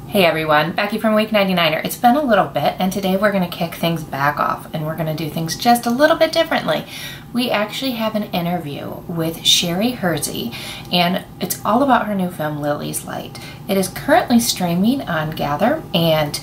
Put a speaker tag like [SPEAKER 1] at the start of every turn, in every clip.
[SPEAKER 1] Hey everyone, Becky from Week 99er. It's been a little bit, and today we're going to kick things back off and we're going to do things just a little bit differently. We actually have an interview with Sherry Hursey, and it's all about her new film, Lily's Light. It is currently streaming on Gather, and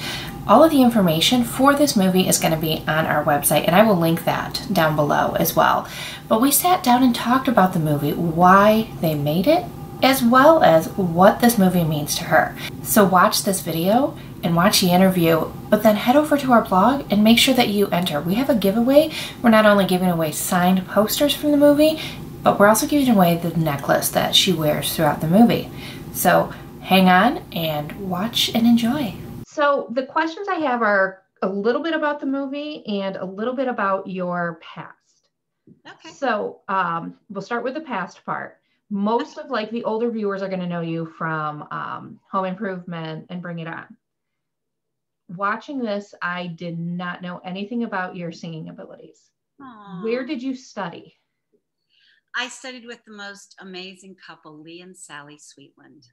[SPEAKER 1] all of the information for this movie is going to be on our website, and I will link that down below as well. But we sat down and talked about the movie, why they made it, as well as what this movie means to her. So watch this video and watch the interview, but then head over to our blog and make sure that you enter. We have a giveaway. We're not only giving away signed posters from the movie, but we're also giving away the necklace that she wears throughout the movie. So hang on and watch and enjoy. So the questions I have are a little bit about the movie and a little bit about your past.
[SPEAKER 2] Okay.
[SPEAKER 1] So we'll start with the past part. Most of the older viewers are going to know you from Home Improvement and Bring It On. Watching this, I did not know anything about your singing abilities.
[SPEAKER 2] Aww.
[SPEAKER 1] Where did you study?
[SPEAKER 2] I studied with the most amazing couple, Lee and Sally Sweetland,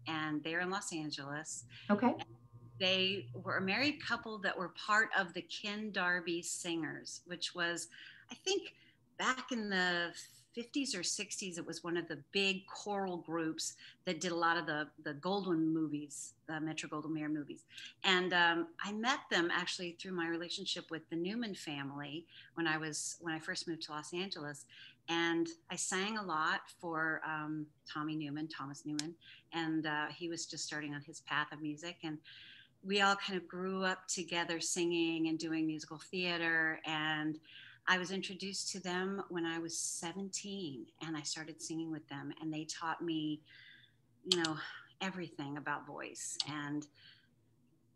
[SPEAKER 2] and they're in Los Angeles.
[SPEAKER 1] Okay.
[SPEAKER 2] They were a married couple that were part of the Ken Darby Singers, which was, I think, back in the 50s or 60s, it was one of the big choral groups that did a lot of the Goldwyn movies, the Metro-Goldwyn-Mayer movies. And I met them actually through my relationship with the Newman family when I first moved to Los Angeles. And I sang a lot for Thomas Newman, and he was just starting on his path of music. And we all kind of grew up together singing and doing musical theater, and I was introduced to them when I was 17, and I started singing with them, and they taught me, everything about voice. And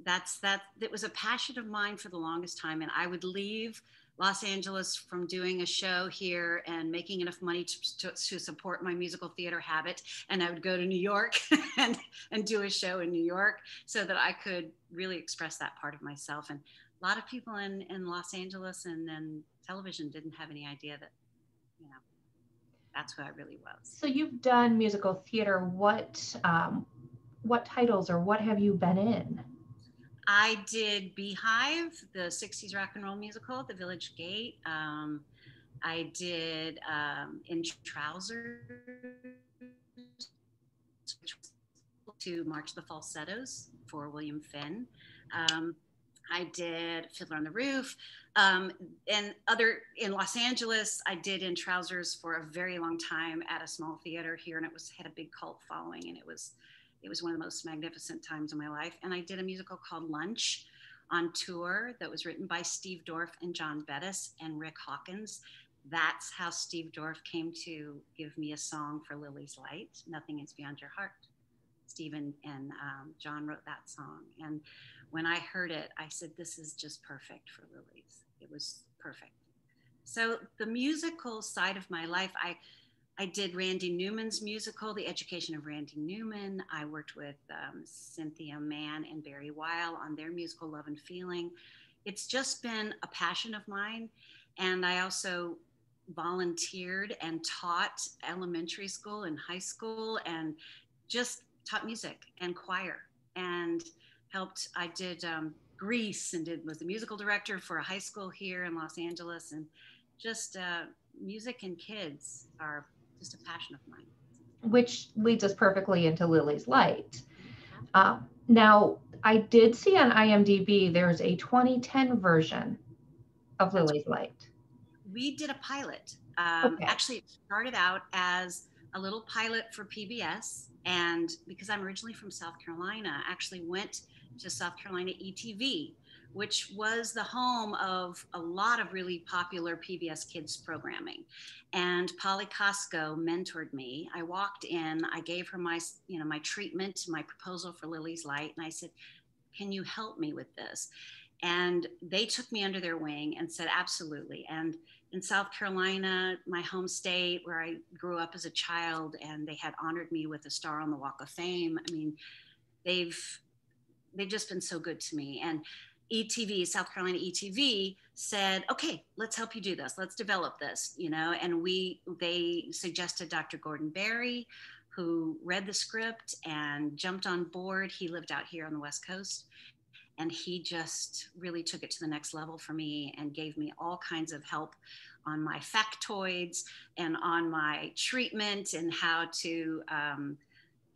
[SPEAKER 2] it was a passion of mine for the longest time. And I would leave Los Angeles from doing a show here and making enough money to support my musical theater habit. And I would go to New York and do a show in New York so that I could really express that part of myself. And a lot of people in Los Angeles and then television didn't have any idea that, that's who I really was.
[SPEAKER 1] So you've done musical theater. What titles or what have you been in?
[SPEAKER 2] I did Beehive, the 60s rock and roll musical, The Village Gate. I did In Trousers, to March the Falsettos for William Finn. I did Fiddler on the Roof, and in Los Angeles. I did In Trousers for a very long time at a small theater here, and it had a big cult following, and it was one of the most magnificent times of my life. And I did a musical called Lunch on tour that was written by Steve Dorff and John Bettis and Rick Hawkins. That's how Steve Dorff came to give me a song for Lily's Light, Nothing Is Beyond Your Heart. Stephen and John wrote that song. And when I heard it, I said, this is just perfect for Lily's. It was perfect. So the musical side of my life, I did Randy Newman's musical, The Education of Randy Newman. I worked with Cynthia Mann and Barry Weil on their musical Love and Feeling. It's just been a passion of mine. And I also volunteered and taught elementary school and high school, and just taught music and choir, and helped. I did Grease and was the musical director for a high school here in Los Angeles. And just music and kids are just a passion of mine.
[SPEAKER 1] Which leads us perfectly into Lily's Light. Now, I did see on IMDb there's a 2010 version of Lily's Light.
[SPEAKER 2] We did a pilot.
[SPEAKER 1] Okay.
[SPEAKER 2] Actually, it started out as a little pilot for PBS. And because I'm originally from South Carolina, I actually went to South Carolina ETV, which was the home of a lot of really popular PBS Kids programming. And Polly Costco mentored me. I walked in, I gave her my treatment, my proposal for Lily's Light. And I said, can you help me with this? And they took me under their wing and said, absolutely. And in South Carolina, my home state where I grew up as a child, and they had honored me with a star on the Walk of Fame. I mean, they've just been so good to me. And ETV, South Carolina ETV, said, okay, let's help you do this. Let's develop this, and they suggested Dr. Gordon Berry, who read the script and jumped on board. He lived out here on the West Coast, and he just really took it to the next level for me and gave me all kinds of help on my factoids and on my treatment and how to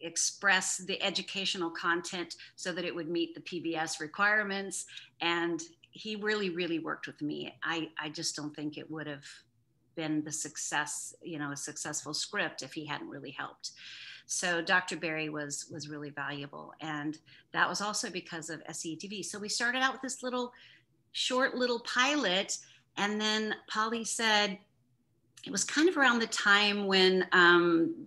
[SPEAKER 2] express the educational content so that it would meet the PBS requirements. And he really, really worked with me. I just don't think it would have been the success, a successful script if he hadn't really helped. So Dr. Berry was really valuable. And that was also because of SETV. So we started out with this short little pilot. And then Polly said, it was kind of around the time when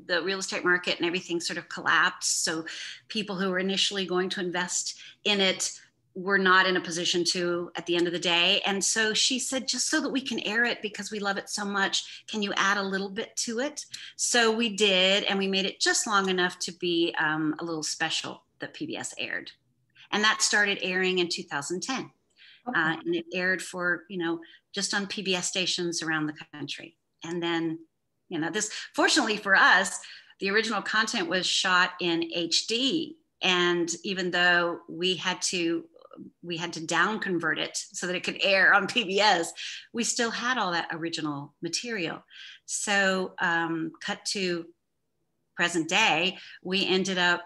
[SPEAKER 2] the real estate market and everything sort of collapsed. So people who were initially going to invest in it were not in a position to at the end of the day. And so she said, just so that we can air it because we love it so much, can you add a little bit to it? So we did, and we made it just long enough to be a little special that PBS aired. And that started airing in 2010. Okay. And it aired for, just on PBS stations around the country. And then, this, fortunately for us, the original content was shot in HD. And even though we had to down convert it so that it could air on PBS, we still had all that original material. So cut to present day, we ended up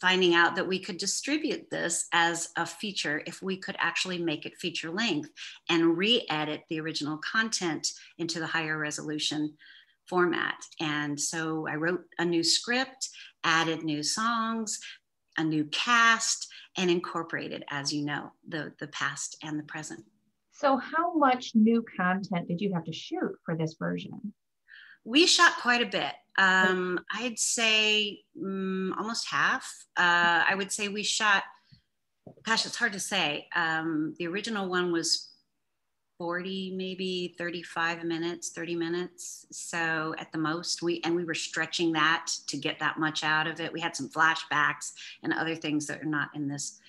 [SPEAKER 2] finding out that we could distribute this as a feature if we could actually make it feature length and re-edit the original content into the higher resolution format. And so I wrote a new script, added new songs, a new cast, and incorporated, as you know, the past and the present.
[SPEAKER 1] So how much new content did you have to shoot for this version?
[SPEAKER 2] We shot quite a bit. I'd say almost half. I would say we shot, gosh, it's hard to say. The original one was 40, maybe 35 minutes, 30 minutes. So at the most, we were stretching that to get that much out of it. We had some flashbacks and other things that are not in this.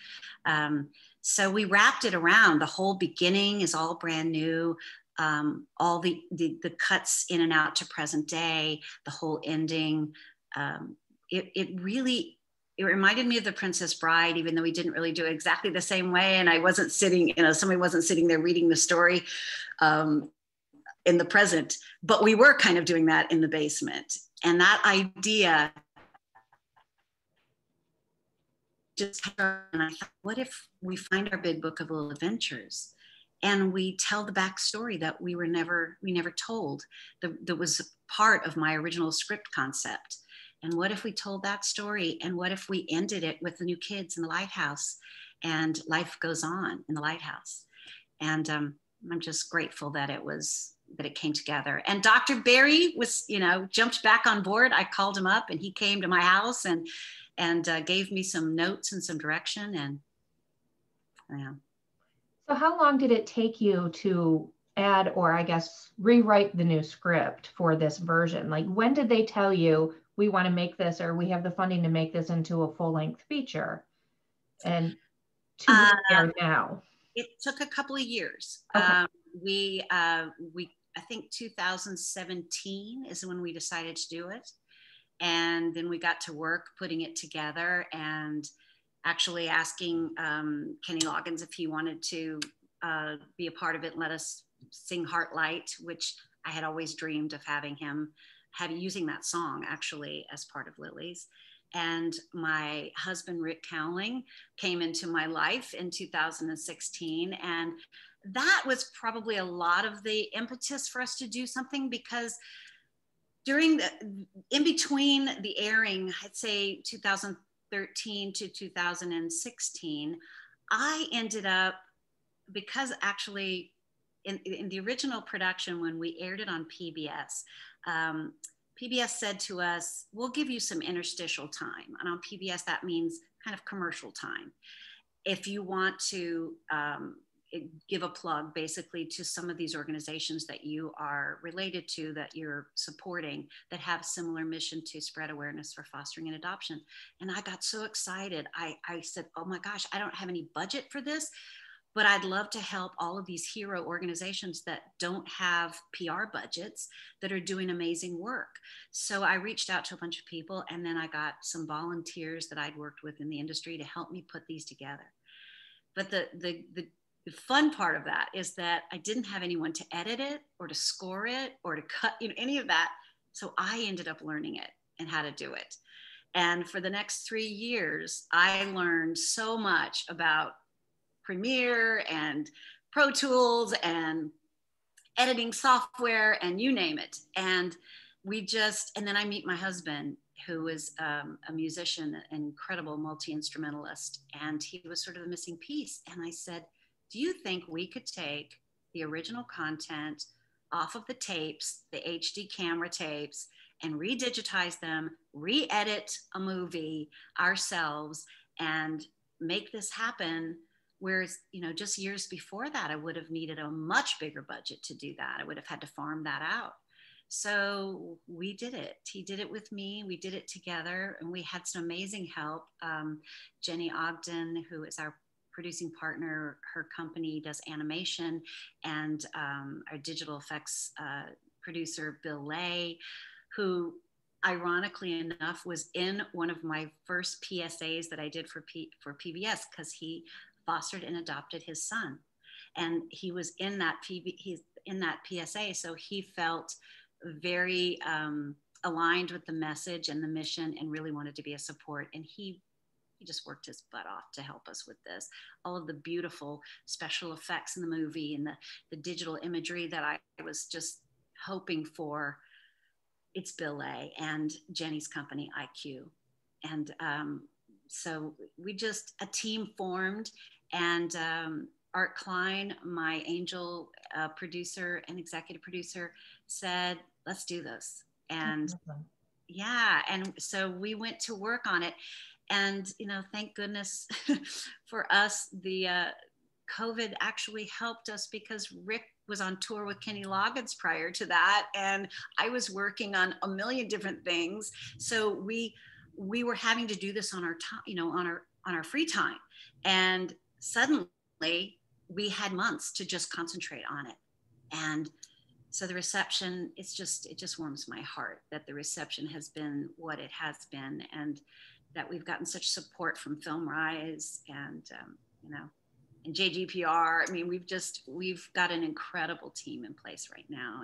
[SPEAKER 2] So we wrapped it around. The whole beginning is all brand new. All the cuts in and out to present day, the whole ending. It reminded me of The Princess Bride, even though we didn't really do it exactly the same way. And I wasn't sitting, somebody wasn't sitting there reading the story in the present, but we were kind of doing that in the basement. And that idea just, and I thought, what if we find our big book of little adventures and we tell the backstory that we never told, that was part of my original script concept. And what if we told that story? And what if we ended it with the new kids in the lighthouse and life goes on in the lighthouse? And I'm just grateful that it came together. And Dr. Berry was, jumped back on board. I called him up and he came to my house and gave me some notes and some direction. And yeah.
[SPEAKER 1] So how long did it take you to add, or I guess rewrite the new script for this version? Like, when did they tell you we want to make this, or we have the funding to make this into a full-length feature? And to where we are now?
[SPEAKER 2] It took a couple of years.
[SPEAKER 1] Okay.
[SPEAKER 2] I think 2017 is when we decided to do it. And then we got to work putting it together and actually asking Kenny Loggins if he wanted to be a part of it and let us sing Heartlight, which I had always dreamed of having him using that song actually as part of Lilly's. And my husband, Rick Cowling, came into my life in 2016. And that was probably a lot of the impetus for us to do something, because in between the airing, I'd say 2013 to 2016, I ended up, because actually in the original production, when we aired it on PBS, PBS said to us, we'll give you some interstitial time. And on PBS, that means kind of commercial time. If you want to give a plug basically to some of these organizations that you are related to, that you're supporting, that have similar mission to spread awareness for fostering and adoption. And I got so excited. I said, oh my gosh, I don't have any budget for this, but I'd love to help all of these hero organizations that don't have PR budgets that are doing amazing work. So I reached out to a bunch of people, and then I got some volunteers that I'd worked with in the industry to help me put these together. But the fun part of that is that I didn't have anyone to edit it or to score it or to cut, any of that. So I ended up learning it and how to do it. And for the next 3 years, I learned so much about Premiere and Pro Tools and editing software and you name it. And and then I meet my husband, who is a musician, an incredible multi-instrumentalist. And he was sort of the missing piece. And I said, do you think we could take the original content off of the tapes, the HD camera tapes, and redigitize them, re-edit a movie ourselves, and make this happen? Whereas, just years before that, I would have needed a much bigger budget to do that. I would have had to farm that out. So we did it. He did it with me. We did it together, and we had some amazing help. Jenny Ogden, who is our producing partner, her company does animation, and our digital effects producer, Bill Lay, who ironically enough was in one of my first PSAs that I did for PBS, because he fostered and adopted his son, and he was in that he's in that PSA, so he felt very aligned with the message and the mission, and really wanted to be a support. And he just worked his butt off to help us with this. All of the beautiful special effects in the movie and the digital imagery that I was just hoping for, it's Bill Lay and Jenny's company, IQ. And so a team formed, and Art Klein, my angel producer and executive producer, said, let's do this. And yeah, and so we went to work on it. And, thank goodness for us, the COVID actually helped us, because Rick was on tour with Kenny Loggins prior to that, and I was working on a million different things. So we were having to do this on our time, on our free time. And suddenly we had months to just concentrate on it. And so the reception, it just warms my heart that the reception has been what it has been, and that we've gotten such support from Film Rise and, and JGPR. I mean, we've got an incredible team in place right now,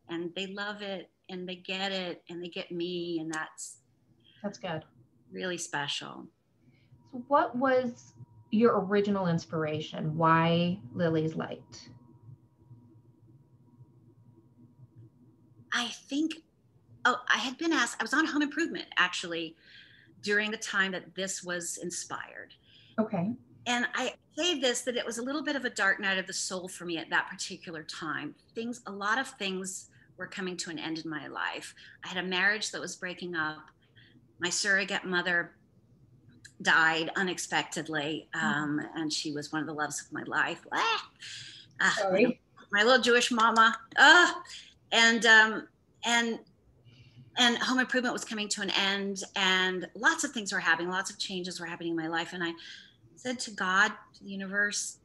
[SPEAKER 2] and they love it, and they get it, and they get me, and that's
[SPEAKER 3] good.
[SPEAKER 2] Really special.
[SPEAKER 3] So what was your original inspiration? Why Lily's Light?
[SPEAKER 2] I think, I had been asked, I was on Home Improvement actually during the time that this was inspired.
[SPEAKER 3] Okay.
[SPEAKER 2] And I say this, that it was a little bit of a dark night of the soul for me at that particular time. A lot of things were coming to an end in my life. I had a marriage that was breaking up. My surrogate mother died unexpectedly, and she was one of the loves of my life.
[SPEAKER 3] Sorry.
[SPEAKER 2] My little Jewish mama. And Home Improvement was coming to an end, and lots of things were happening. Lots of changes were happening in my life. And I said to God, to the universe,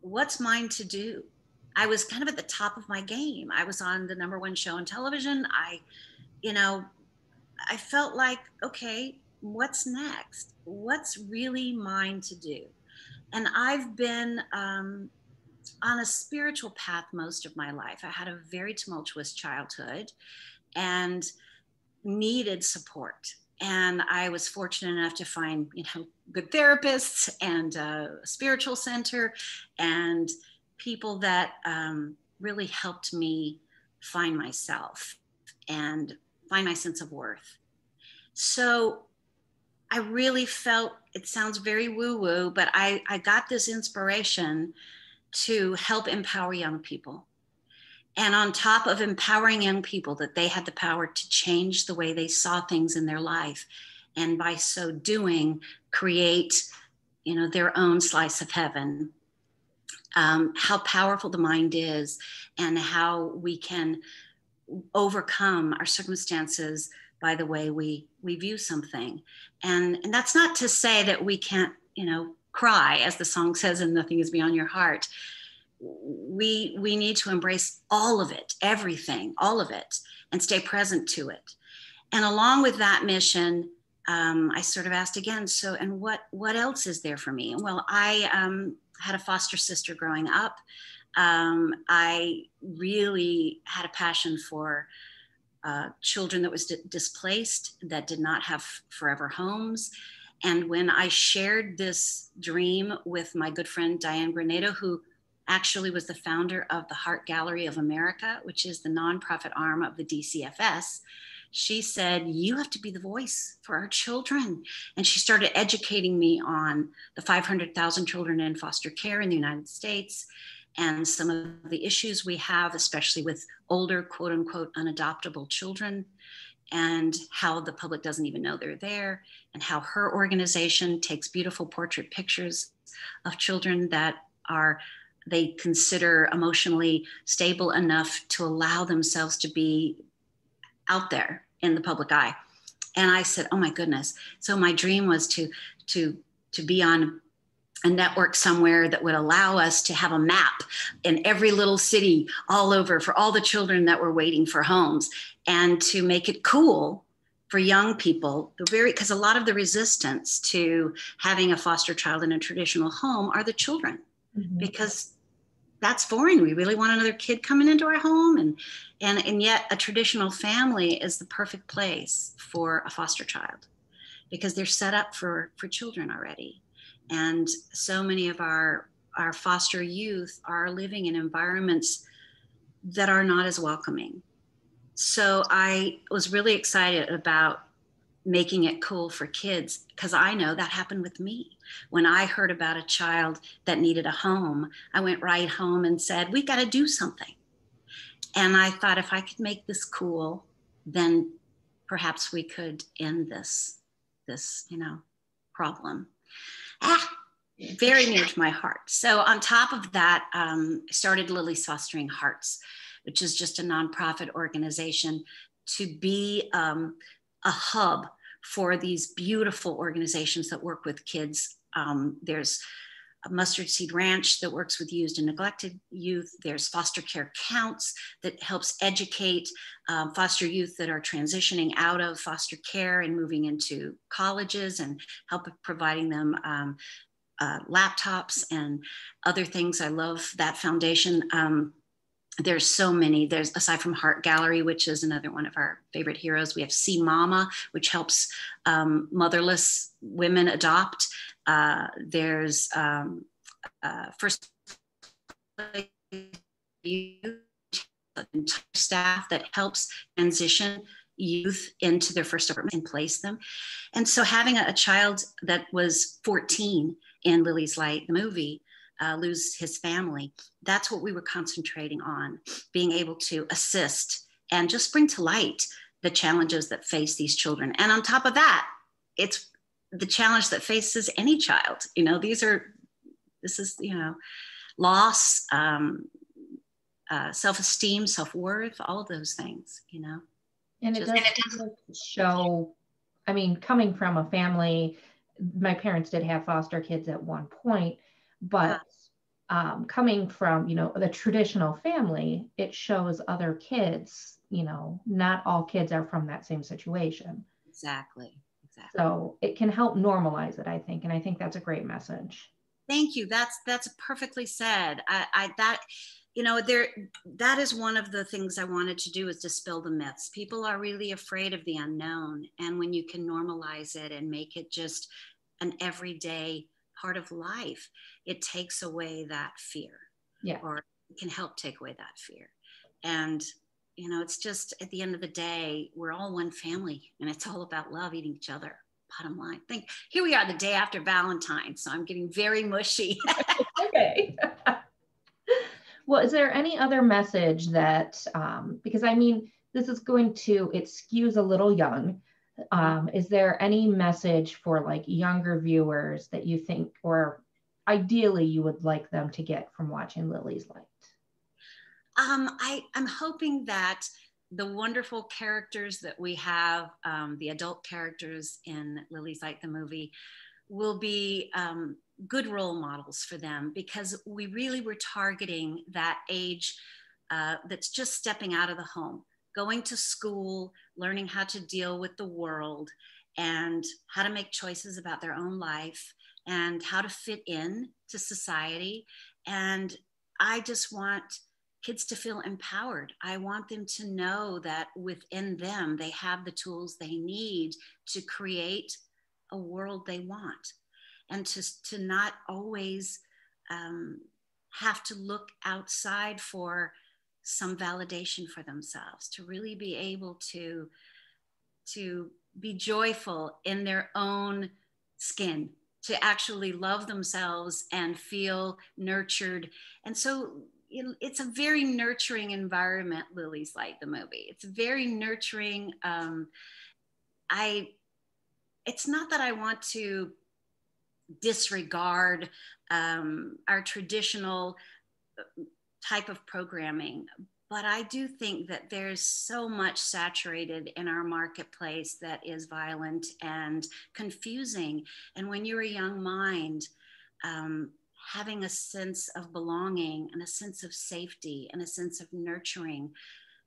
[SPEAKER 2] what's mine to do? I was kind of at the top of my game. I was on the #1 show on television. I felt like, okay, what's next? What's really mine to do? And I've been on a spiritual path most of my life. I had a very tumultuous childhood and needed support. And I was fortunate enough to find, good therapists and a spiritual center and people that really helped me find myself and find my sense of worth. So I really felt, it sounds very woo-woo, but I got this inspiration to help empower young people. And on top of empowering young people, that they had the power to change the way they saw things in their life. And by so doing, create, their own slice of heaven. How powerful the mind is, and how we can overcome our circumstances by the way we view something. And that's not to say that we can't, cry, as the song says, and nothing is beyond your heart. We need to embrace all of it, everything, all of it, and stay present to it. And along with that mission, I sort of asked again, so, and what else is there for me? Well, I had a foster sister growing up. I really had a passion for children that was displaced, that did not have forever homes. And when I shared this dream with my good friend Diane Granado, who actually was the founder of the Heart Gallery of America, which is the nonprofit arm of the DCFS, she said, you have to be the voice for our children. And she started educating me on the 500,000 children in foster care in the United States and some of the issues we have, especially with older, quote unquote, unadoptable children, and how the public doesn't even know they're there, and how her organization takes beautiful portrait pictures of children that they consider emotionally stable enough to allow themselves to be out there in the public eye. And I said, oh my goodness. So my dream was to be on a network somewhere that would allow us to have a map in every little city all over for all the children that were waiting for homes, and to make it cool for young people, because a lot of the resistance to having a foster child in a traditional home are the children, because that's foreign. We really want another kid coming into our home. And yet a traditional family is the perfect place for a foster child, because they're set up for children already. And so many of our foster youth are living in environments that are not as welcoming. So I was really excited about making it cool for kids, because I know that happened with me. When I heard about a child that needed a home, I went right home and said, we got to do something. And I thought, if I could make this cool, then perhaps we could end this problem. Very near to my heart. So on top of that, I started Lilly's Fostering Hearts, which is just a nonprofit organization to be a hub for these beautiful organizations that work with kids. There's a Mustard Seed Ranch that works with used and neglected youth. There's Foster Care Counts that helps educate foster youth that are transitioning out of foster care and moving into colleges, and help providing them laptops and other things. I love that foundation. There's so many. There's, aside from Heart Gallery, which is another one of our favorite heroes, we have See Mama, which helps motherless women adopt. There's First Youth, staff that helps transition youth into their first apartment and place them. And so having a child that was 14 in Lily's Light, the movie, lose his family, that's what we were concentrating on, being able to assist and just bring to light the challenges that face these children. And on top of that, it's the challenge that faces any child. This is loss, self-esteem, self-worth, all of those things,
[SPEAKER 3] And it does show, I mean, coming from a family, my parents did have foster kids at one point, but coming from, the traditional family, it shows other kids, not all kids are from that same situation.
[SPEAKER 2] Exactly.
[SPEAKER 3] So it can help normalize it, I think. And I think that's a great message.
[SPEAKER 2] Thank you. That's perfectly said. That is one of the things I wanted to do, is dispel the myths. People are really afraid of the unknown. And when you can normalize it and make it just an everyday part of life, it takes away that fear.
[SPEAKER 3] Yeah.
[SPEAKER 2] Or it can help take away that fear. And, it's just, at the end of the day, we're all one family, and it's all about love, eating each other. Bottom line. Here we are the day after Valentine's, so I'm getting very mushy.
[SPEAKER 3] Okay. Well, is there any other message that, because I mean, this is it skews a little young. Is there any message for like younger viewers that you think, or ideally you would like them to get from watching Lily's Light?
[SPEAKER 2] I'm hoping that the wonderful characters that we have, the adult characters in Lily's Light, the movie, will be good role models for them, because we really were targeting that age that's just stepping out of the home, going to school, learning how to deal with the world and how to make choices about their own life and how to fit in to society. And I just want kids to feel empowered. I want them to know that within them, they have the tools they need to create a world they want, and to not always have to look outside for some validation for themselves, to really be able to be joyful in their own skin, to actually love themselves and feel nurtured. And so it's a very nurturing environment, Lily's Light, the movie. It's very nurturing. It's not that I want to disregard our traditional type of programming, but I do think that there's so much saturated in our marketplace that is violent and confusing. And when you're a young mind, having a sense of belonging and a sense of safety and a sense of nurturing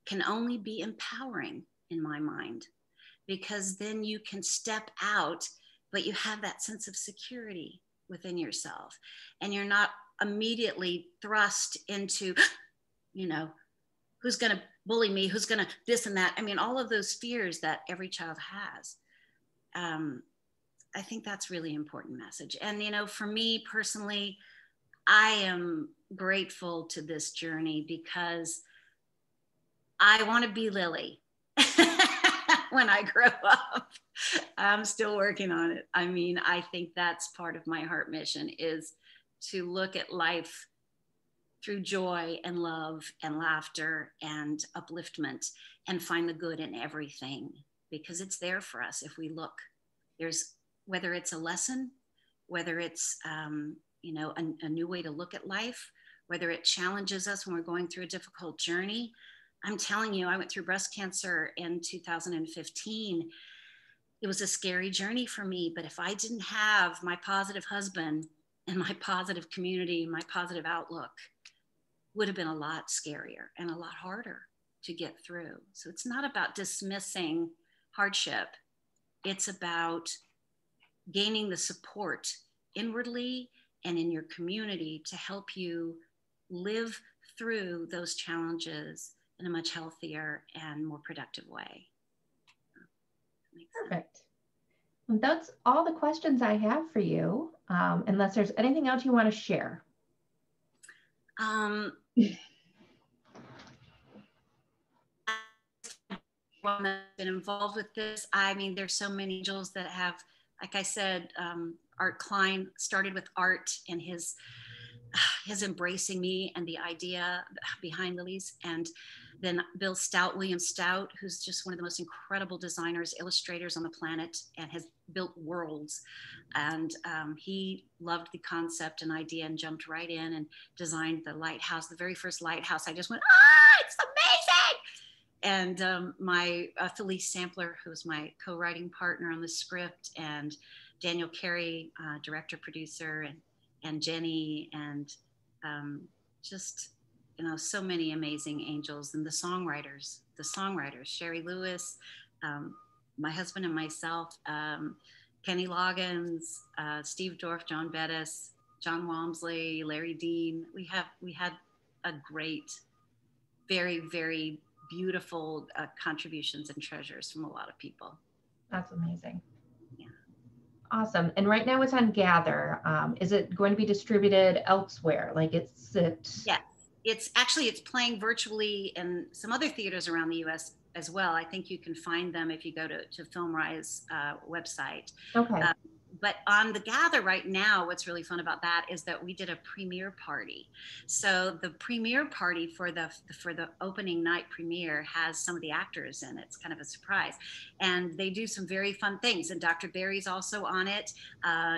[SPEAKER 2] can only be empowering in my mind, because then you can step out, but you have that sense of security within yourself, and you're not immediately thrust into, who's going to bully me, who's going to this and that. I mean, all of those fears that every child has. I think that's really important message. And, for me personally, I am grateful to this journey because I want to be Lilly when I grow up. I'm still working on it. I mean, I think that's part of my heart mission, is to look at life through joy and love and laughter and upliftment and find the good in everything, because it's there for us if we look. There's, whether it's a lesson, whether it's a new way to look at life, whether it challenges us when we're going through a difficult journey. I'm telling you, I went through breast cancer in 2015. It was a scary journey for me, but if I didn't have my positive husband and my positive community, my positive outlook, would have been a lot scarier and a lot harder to get through. So it's not about dismissing hardship. It's about gaining the support inwardly and in your community to help you live through those challenges in a much healthier and more productive way.
[SPEAKER 3] Perfect. And that's all the questions I have for you, unless there's anything else you want to share.
[SPEAKER 2] I've been involved with this. I mean, there's so many angels that have, like I said, Art Klein started with art and his embracing me and the idea behind Lily's, and then Bill Stout, William Stout, who's just one of the most incredible designers, illustrators on the planet, and has built worlds. And he loved the concept and idea and jumped right in and designed the lighthouse, the very first lighthouse. I just went, it's amazing. And my Felice Sampler, who's my co-writing partner on the script, and Daniel Carey, director, producer, and Jenny, and just, so many amazing angels, and the songwriters, Sherry Lewis, my husband and myself, Kenny Loggins, Steve Dorff, John Bettis, John Walmsley, Larry Dean. We had a great, very, very beautiful contributions and treasures from a lot of people.
[SPEAKER 3] That's amazing.
[SPEAKER 2] Yeah.
[SPEAKER 3] Awesome. And right now it's on Gather. Is it going to be distributed elsewhere? Like
[SPEAKER 2] Yeah, it's playing virtually in some other theaters around the U.S. as well. I think you can find them if you go to FilmRise website.
[SPEAKER 3] Okay.
[SPEAKER 2] But on the Gather right now, what's really fun about that is that we did a premiere party. So the premiere party for the opening night premiere has some of the actors in it. It's kind of a surprise. And they do some very fun things. And Dr. Barry's also on it.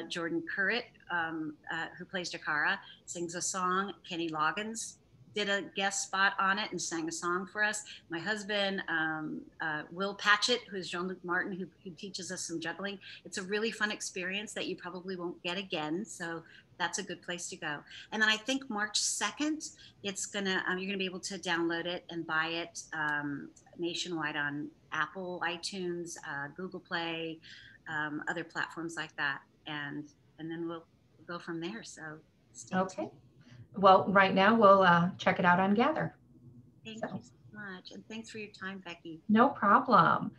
[SPEAKER 2] Jordan Currit, who plays Dakara, sings a song. Kenny Loggins did a guest spot on it and sang a song for us. My husband, Will Patchett, who's Jean-Luc Martin, who teaches us some juggling. It's a really fun experience that you probably won't get again. So that's a good place to go. And then I think March 2nd, it's gonna you're gonna be able to download it and buy it nationwide on Apple, iTunes, Google Play, other platforms like that. And then we'll go from there. So stay tuned.
[SPEAKER 3] Well, right now we'll check it out on Gather.
[SPEAKER 2] Thank you so much. And thanks for your time, Becky.
[SPEAKER 3] No problem.